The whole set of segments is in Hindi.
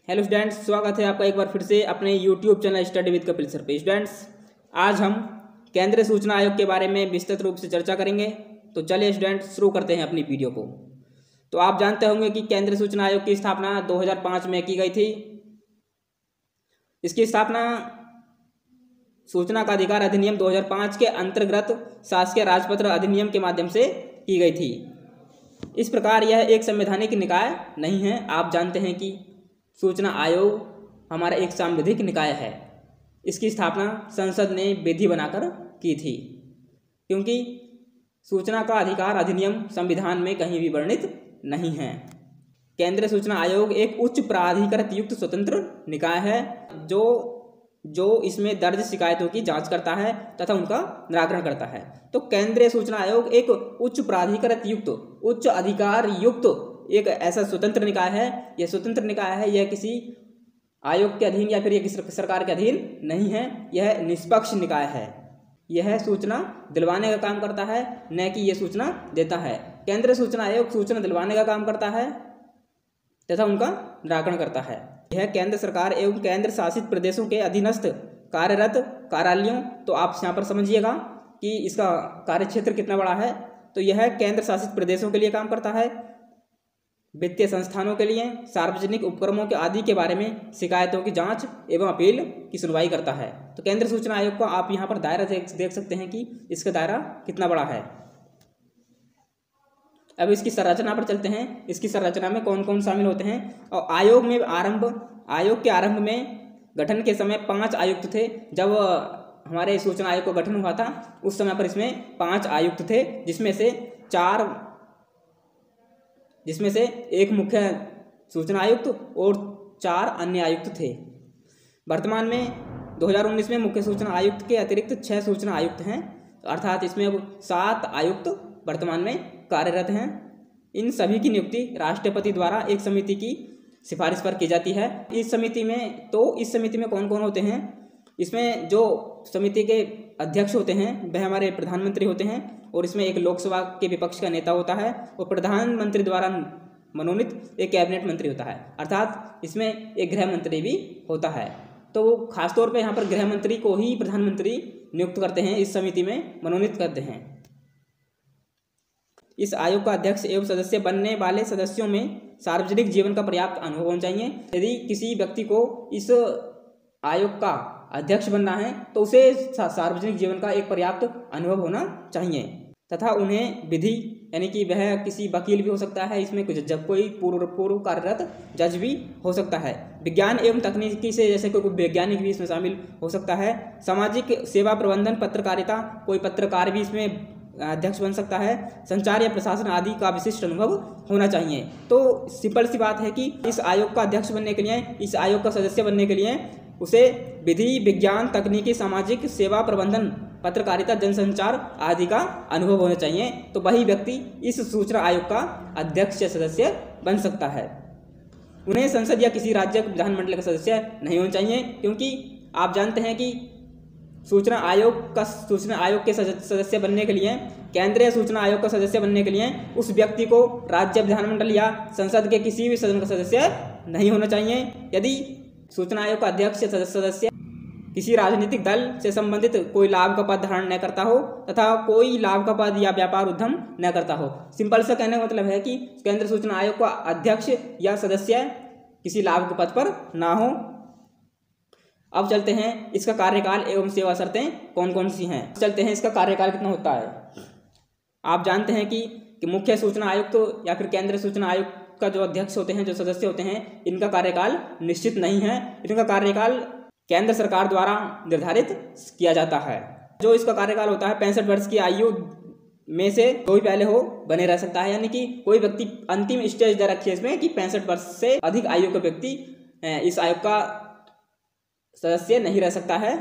हेलो स्टूडेंट्स, स्वागत है आपका एक बार फिर से अपने YouTube channel study with Kapil sir पे। स्टूडेंट्स, आज हम केंद्रीय सूचना आयोग के बारे में विस्तृत रूप से चर्चा करेंगे। तो चलिए स्टूडेंट्स, शुरू करते हैं अपनी वीडियो को। तो आप जानते होंगे कि केंद्रीय सूचना आयोग की स्थापना 2005 में की गई थी। इसकी स्थापना सूचना का अधिकार अधिनियम 2005 के अंतर्गत शासकीय राजपत्र अधिनियम के माध्यम से की गई थी। इस प्रकार यह एक संवैधानिक निकाय नहीं है। आप जानते हैं कि सूचना आयोग हमारा एक सांविधिक निकाय है। इसकी स्थापना संसद ने विधि बनाकर की थी, क्योंकि सूचना का अधिकार अधिनियम संविधान में कहीं भी वर्णित नहीं है। केंद्रीय सूचना आयोग एक उच्च प्राधिकृत युक्त स्वतंत्र निकाय है जो इसमें दर्ज शिकायतों की जांच करता है तथा उनका निराकरण करता है। तो केंद्रीय सूचना आयोग एक उच्च प्राधिकृत युक्त, उच्च अधिकार युक्त एक ऐसा स्वतंत्र निकाय है। यह स्वतंत्र निकाय है, यह किसी आयोग के अधीन या फिर यह किसी सरकार के अधीन नहीं है। यह निष्पक्ष निकाय है। यह सूचना दिलवाने का काम करता है, न कि यह सूचना देता है। केंद्रीय सूचना आयोग सूचना दिलवाने का काम करता है तथा उनका निराकरण करता है। यह केंद्र सरकार एवं केंद्र शासित प्रदेशों के अधीनस्थ कार्यरत कार्यालयों, तो आप यहाँ पर समझिएगा कि इसका कार्य क्षेत्र कितना बड़ा है। तो यह केंद्र शासित प्रदेशों के लिए काम करता है, वित्तीय संस्थानों के लिए, सार्वजनिक उपक्रमों के आदि के बारे में शिकायतों की जांच एवं अपील की सुनवाई करता है। तो केंद्रीय सूचना आयोग का आप यहाँ पर दायरा देख सकते हैं कि इसका दायरा कितना बड़ा है। अब इसकी संरचना पर चलते हैं। इसकी संरचना में कौन कौन शामिल होते हैं। और आयोग के आरंभ में गठन के समय 5 आयुक्त थे। जब हमारे सूचना आयोग का गठन हुआ था उस समय पर इसमें 5 आयुक्त थे, जिसमें से एक मुख्य सूचना आयुक्त और 4 अन्य आयुक्त थे। वर्तमान में 2019 में मुख्य सूचना आयुक्त के अतिरिक्त 6 सूचना आयुक्त हैं, अर्थात इसमें अब 7 आयुक्त वर्तमान में कार्यरत हैं। इन सभी की नियुक्ति राष्ट्रपति द्वारा एक समिति की सिफारिश पर की जाती है। इस समिति में कौन कौन होते हैं। इसमें जो समिति के अध्यक्ष होते हैं वह हमारे प्रधानमंत्री होते हैं, और इसमें एक लोकसभा के विपक्ष का नेता होता है, और प्रधानमंत्री द्वारा मनोनीत एक कैबिनेट मंत्री होता है, अर्थात इसमें एक गृह मंत्री भी होता है। तो खासतौर पर यहाँ पर गृह मंत्री को ही प्रधानमंत्री नियुक्त करते हैं, इस समिति में मनोनीत करते हैं। इस आयोग का अध्यक्ष एवं सदस्य बनने वाले सदस्यों में सार्वजनिक जीवन का पर्याप्त अनुभव होना चाहिए। यदि किसी व्यक्ति को इस आयोग का अध्यक्ष बनना है तो उसे सार्वजनिक जीवन का एक पर्याप्त अनुभव होना चाहिए, तथा उन्हें विधि यानी कि वह किसी वकील भी हो सकता है, इसमें कोई पूर्व कार्यरत जज भी हो सकता है। विज्ञान एवं तकनीकी से जैसे कोई वैज्ञानिक भी इसमें शामिल हो सकता है। सामाजिक सेवा प्रबंधन, पत्रकारिता, कोई पत्रकार भी इसमें अध्यक्ष बन सकता है। संचार या प्रशासन आदि का विशिष्ट अनुभव होना चाहिए। तो सिंपल सी बात है कि इस आयोग का अध्यक्ष बनने के लिए, इस आयोग का सदस्य बनने के लिए उसे विधि, विज्ञान, तकनीकी, सामाजिक सेवा प्रबंधन, पत्रकारिता, जनसंचार आदि का अनुभव होना चाहिए। तो वही व्यक्ति इस सूचना आयोग का अध्यक्ष या सदस्य बन सकता है। उन्हें संसद या किसी राज्य विधानमंडल का सदस्य नहीं होना चाहिए, क्योंकि आप जानते हैं कि सूचना आयोग के सदस्य बनने के लिए, केंद्रीय सूचना आयोग का सदस्य बनने के लिए उस व्यक्ति को राज्य विधानमंडल या संसद के किसी भी सदन का सदस्य नहीं होना चाहिए। यदि सूचना आयोग का अध्यक्ष या सदस्य किसी राजनीतिक दल से संबंधित कोई लाभ का पद धारण न करता हो तथा कोई लाभ का पद या व्यापार उद्यम न करता हो। सिंपल सा कहने का मतलब है कि केंद्रीय सूचना आयोग का अध्यक्ष या सदस्य किसी लाभ के पद पर ना हो। अब चलते हैं इसका कार्यकाल एवं सेवा शर्तें कौन कौन सी हैं। चलते हैं इसका कार्यकाल कितना होता है। आप जानते हैं कि मुख्य सूचना आयुक्त या फिर केंद्रीय सूचना आयोग का जो अध्यक्ष होते हैं, जो सदस्य होते हैं, इनका कार्यकाल निश्चित नहीं है। इनका कार्यकाल केंद्र सरकार द्वारा निर्धारित किया जाता है। जो इसका कार्यकाल होता है 65 वर्ष की आयु में से कोई पहले हो बने रह सकता है, यानी कि कोई व्यक्ति अंतिम स्टेज दे रखी है इसमें कि 65 वर्ष से अधिक आयु का व्यक्ति इस आयोग का सदस्य नहीं रह सकता है।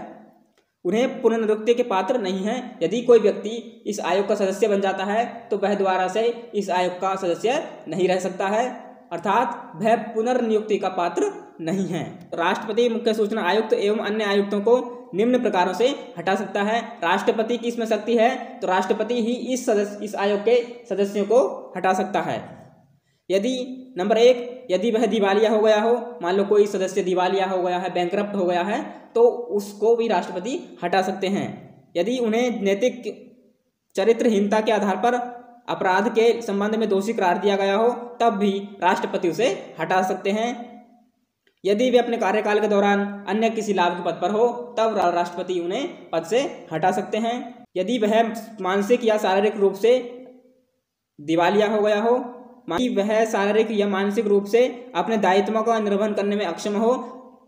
उन्हें पुनर्नियुक्ति के पात्र नहीं है। यदि कोई व्यक्ति इस आयोग का सदस्य बन जाता है तो वह दोबारा से इस आयोग का सदस्य नहीं रह सकता है, अर्थात वह पुनर्नियुक्ति का पात्र नहीं है। राष्ट्रपति मुख्य सूचना आयुक्त एवं अन्य आयुक्तों को निम्न प्रकारों से हटा सकता है। राष्ट्रपति की इसमें शक्ति है, तो राष्ट्रपति ही इस आयोग के सदस्यों को हटा सकता है। यदि नंबर 1, यदि वह दिवालिया हो गया हो, मान लो कोई सदस्य दिवालिया हो गया है, बैंकरप्ट हो गया है, तो उसको भी राष्ट्रपति हटा सकते हैं। यदि उन्हें नैतिक चरित्रहीनता के आधार पर अपराध के संबंध में दोषी करार दिया गया हो, तब भी राष्ट्रपति उसे हटा सकते हैं। यदि वे अपने कार्यकाल के दौरान अन्य किसी लाभ के पद पर हो, तब राष्ट्रपति उन्हें पद से हटा सकते हैं। यदि वह मानसिक या शारीरिक रूप से दिवालिया हो गया हो, वह शारीरिक या मानसिक रूप से अपने दायित्वों का निर्वहन करने में अक्षम हो,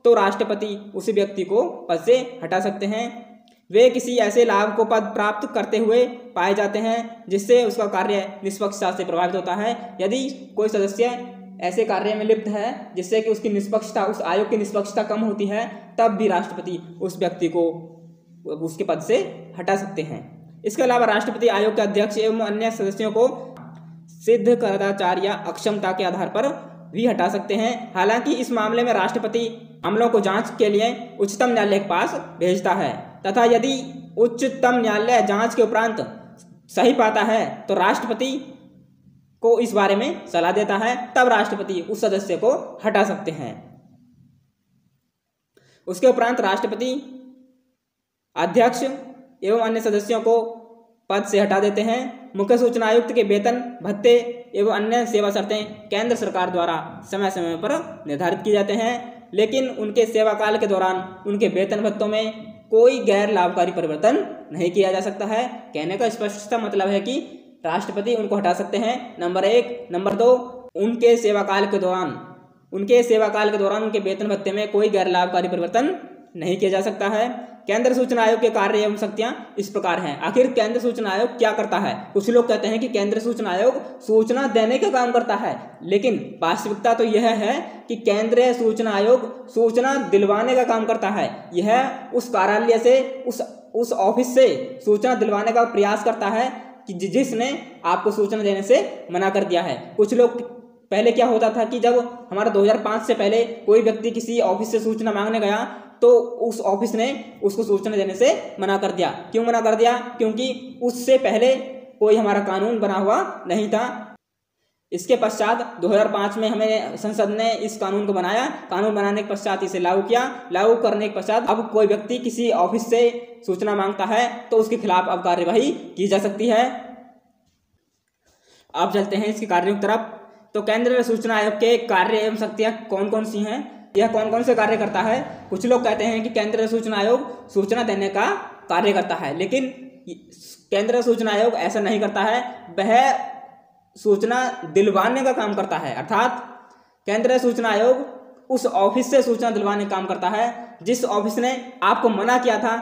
तो राष्ट्रपति उस व्यक्ति को पद से हटा सकते हैं। वे किसी ऐसे लाभ को पद प्राप्त करते हुए पाए जाते हैं जिससे उसका कार्य निष्पक्षता से प्रभावित होता है। यदि कोई सदस्य ऐसे कार्य में लिप्त है जिससे कि उसकी निष्पक्षता, उस आयोग की निष्पक्षता कम होती है, तब भी राष्ट्रपति उस व्यक्ति को उसके पद से हटा सकते हैं। इसके अलावा राष्ट्रपति आयोग के अध्यक्ष एवं अन्य सदस्यों को सिद्ध कदाचार या अक्षमता के आधार पर भी हटा सकते हैं। हालांकि इस मामले में राष्ट्रपति मामलों को जांच के लिए उच्चतम न्यायालय के पास भेजता है, तथा यदि उच्चतम न्यायालय जांच के उपरांत सही पाता है तो राष्ट्रपति को इस बारे में सलाह देता है, तब राष्ट्रपति उस सदस्य को हटा सकते हैं। उसके उपरांत राष्ट्रपति अध्यक्ष एवं अन्य सदस्यों को पद से हटा देते हैं। मुख्य सूचना आयुक्त के वेतन, भत्ते एवं अन्य सेवा शर्तें केंद्र सरकार द्वारा समय समय पर निर्धारित किए जाते हैं, लेकिन उनके सेवा काल के दौरान उनके वेतन भत्तों में कोई गैर लाभकारी परिवर्तन नहीं किया जा सकता है। कहने का स्पष्ट मतलब है कि राष्ट्रपति उनको हटा सकते हैं, नंबर 1। नंबर 2, उनके सेवाकाल के दौरान उनके वेतन भत्ते में कोई गैर लाभकारी परिवर्तन नहीं किया जा सकता है। केंद्र सूचना आयोग के कार्य एवं शक्तियां इस प्रकार हैं। आखिर केंद्र सूचना आयोग क्या करता है? कुछ लोग कहते हैं कि केंद्र सूचना आयोग सूचना देने का काम करता है, लेकिन वास्तविकता तो यह है कि केंद्रीय सूचना आयोग सूचना दिलवाने का काम करता है। यह उस कार्यालय से, उस ऑफिस से सूचना दिलवाने का प्रयास करता है कि जिसने आपको सूचना देने से मना कर दिया है। कुछ लोग, पहले क्या होता था कि जब हमारा 2005 से पहले कोई व्यक्ति किसी ऑफिस से सूचना मांगने गया तो उस ऑफिस ने उसको सूचना देने से मना कर दिया। क्यों मना कर दिया? क्योंकि उससे पहले कोई हमारा कानून बना हुआ नहीं था। इसके पश्चात 2005 में हमें संसद ने इस कानून को बनाया। कानून बनाने के पश्चात इसे लागू किया। लागू करने के पश्चात अब कोई व्यक्ति किसी ऑफिस से सूचना मांगता है तो उसके खिलाफ अब कार्यवाही की जा सकती है। अब चलते हैं इसके कार्यों की तरफ। तो केंद्रीय सूचना आयोग के कार्य एवं शक्तियां कौन कौन सी हैं, यह कौन कौन से कार्य करता है? कुछ लोग कहते हैं कि केंद्रीय सूचना आयोग सूचना देने का कार्य करता है, लेकिन केंद्रीय सूचना आयोग ऐसा नहीं करता है। वह सूचना दिलवाने का काम करता है, अर्थात केंद्रीय सूचना आयोग उस ऑफिस से सूचना दिलवाने का काम करता है जिस ऑफिस ने आपको मना किया था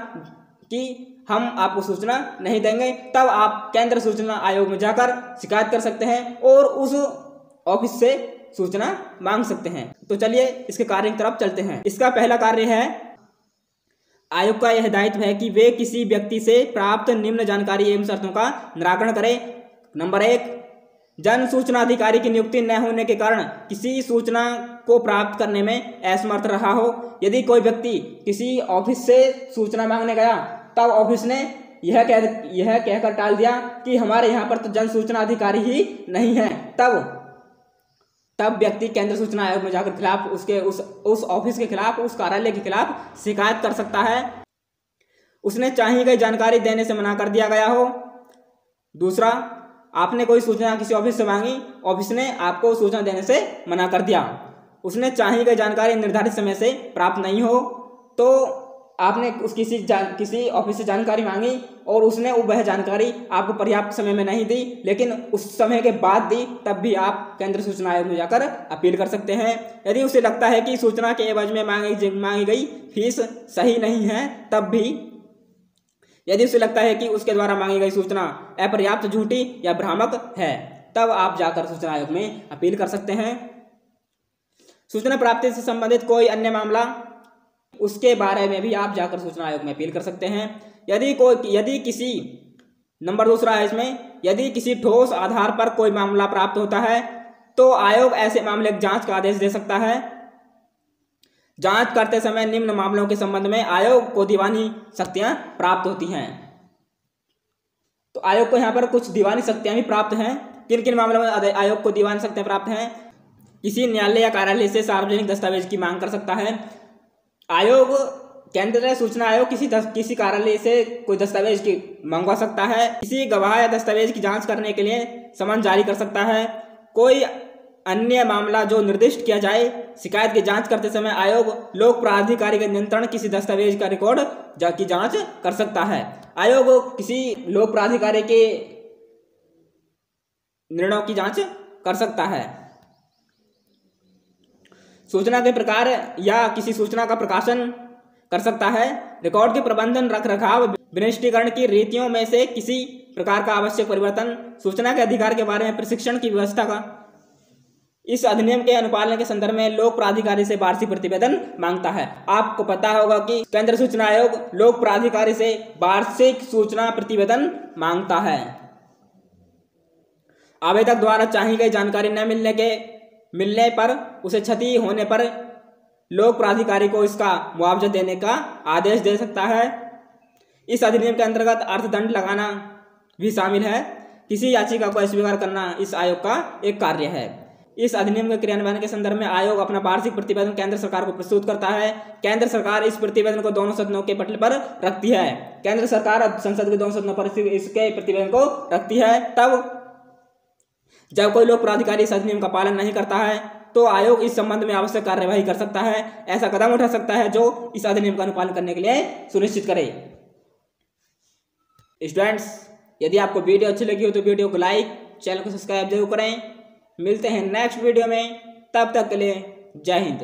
कि हम आपको सूचना नहीं देंगे। तब आप केंद्र सूचना आयोग में जाकर शिकायत कर सकते हैं और उस ऑफिस से सूचना मांग सकते हैं। तो चलिए इसके कार्य की तरफ चलते हैं। इसका पहला कार्य है, आयोग का यह दायित्व है कि वे किसी व्यक्ति से प्राप्त निम्न जानकारी एवं शर्तों का निराकरण करें। नंबर 1, जन सूचना अधिकारी की नियुक्ति न होने के कारण किसी सूचना को प्राप्त करने में असमर्थ रहा हो। यदि कोई व्यक्ति किसी ऑफिस से सूचना मांगने गया, तब ऑफिस ने यह कहकर टाल दिया कि हमारे यहाँ पर तो जन सूचना अधिकारी ही नहीं है, तब व्यक्ति केंद्र सूचना आयोग में जाकर खिलाफ उस ऑफिस के खिलाफ, उस कार्यालय के खिलाफ शिकायत कर सकता है। उसने चाहिए गई जानकारी देने से मना कर दिया गया हो। दूसरा, आपने कोई सूचना किसी ऑफिस से मांगी, ऑफिस ने आपको सूचना देने से मना कर दिया। उसने चाहिए गई जानकारी निर्धारित समय से प्राप्त नहीं हो, तो आपने किसी ऑफिस से जानकारी मांगी और उसने वह जानकारी आपको पर्याप्त समय में नहीं दी, लेकिन उस समय के बाद दी, तब भी आप केंद्र सूचना आयोग में जाकर अपील कर सकते हैं। यदि उसे लगता है कि सूचना के एवज में मांगी गई फीस सही नहीं है, तब भी यदि उसे लगता है कि उसके द्वारा मांगी गई सूचना अपर्याप्त, झूठी या भ्रामक है, तब आप जाकर सूचना आयोग में अपील कर सकते हैं। सूचना प्राप्ति से संबंधित कोई अन्य मामला, उसके बारे में भी आप जाकर सूचना आयोग में अपील कर सकते हैं। यदि किसी, नंबर 2 है इसमें, यदि किसी ठोस आधार पर कोई मामला प्राप्त होता है तो आयोग ऐसे मामले की जांच का आदेश दे सकता है। जांच करते समय निम्न मामलों के संबंध में आयोग को दीवानी शक्तियां प्राप्त होती हैं। तो आयोग को यहाँ पर कुछ दीवानी शक्तियां भी प्राप्त हैं। किन किन मामलों में आयोग को दीवान शक्तियां प्राप्त हैं? किसी न्यायालय या कार्यालय से सार्वजनिक दस्तावेज की मांग कर सकता है। आयोग, केंद्रीय सूचना आयोग किसी कार्यालय से कोई दस्तावेज की मंगवा सकता है। किसी गवाह या दस्तावेज की जांच करने के लिए समन जारी कर सकता है। कोई अन्य मामला जो निर्दिष्ट किया जाए। शिकायत की जांच करते समय आयोग लोक प्राधिकारी के नियंत्रण किसी दस्तावेज का रिकॉर्ड की जांच कर सकता है। आयोग किसी लोक प्राधिकारी के निर्णयों की जांच कर सकता है। सूचना के प्रकार या किसी सूचना का प्रकाशन कर सकता है। रिकॉर्ड के प्रबंधन, रख रखाव, विनिष्टीकरण की रीतियों में से किसी प्रकार का आवश्यक परिवर्तन, सूचना के अधिकार के बारे में प्रशिक्षण की व्यवस्था का। इस अधिनियम के अनुपालन के संदर्भ में लोक प्राधिकारी से वार्षिक प्रतिवेदन मांगता है। आपको पता होगा कि केंद्रीय सूचना आयोग लोक प्राधिकारी से वार्षिक सूचना प्रतिवेदन मांगता है। आवेदक द्वारा चाही गई जानकारी न मिलने पर उसे क्षति होने पर लोक प्राधिकारी को इसका मुआवजा देने का आदेश दे सकता है। इस अधिनियम के अंतर्गत अर्थदंड लगाना भी शामिल है। किसी याचिका को अस्वीकार करना इस आयोग का एक कार्य है। इस अधिनियम के क्रियान्वयन के संदर्भ में आयोग अपना वार्षिक प्रतिवेदन केंद्र सरकार को प्रस्तुत करता है। केंद्र सरकार इस प्रतिवेदन को दोनों सदनों के पटल पर रखती है। केंद्र सरकार संसद के दोनों सदनों पर इसके प्रतिवेदन को रखती है। तब जब कोई लोक प्राधिकारी इस अधिनियम का पालन नहीं करता है तो आयोग इस संबंध में आवश्यक कार्यवाही कर सकता है। ऐसा कदम उठा सकता है जो इस अधिनियम का अनुपालन करने के लिए सुनिश्चित करे। स्टूडेंट्स, यदि आपको वीडियो अच्छी लगी हो तो वीडियो को लाइक, चैनल को सब्सक्राइब जरूर करें। मिलते हैं नेक्स्ट वीडियो में, तब तक के लिए जय हिंद।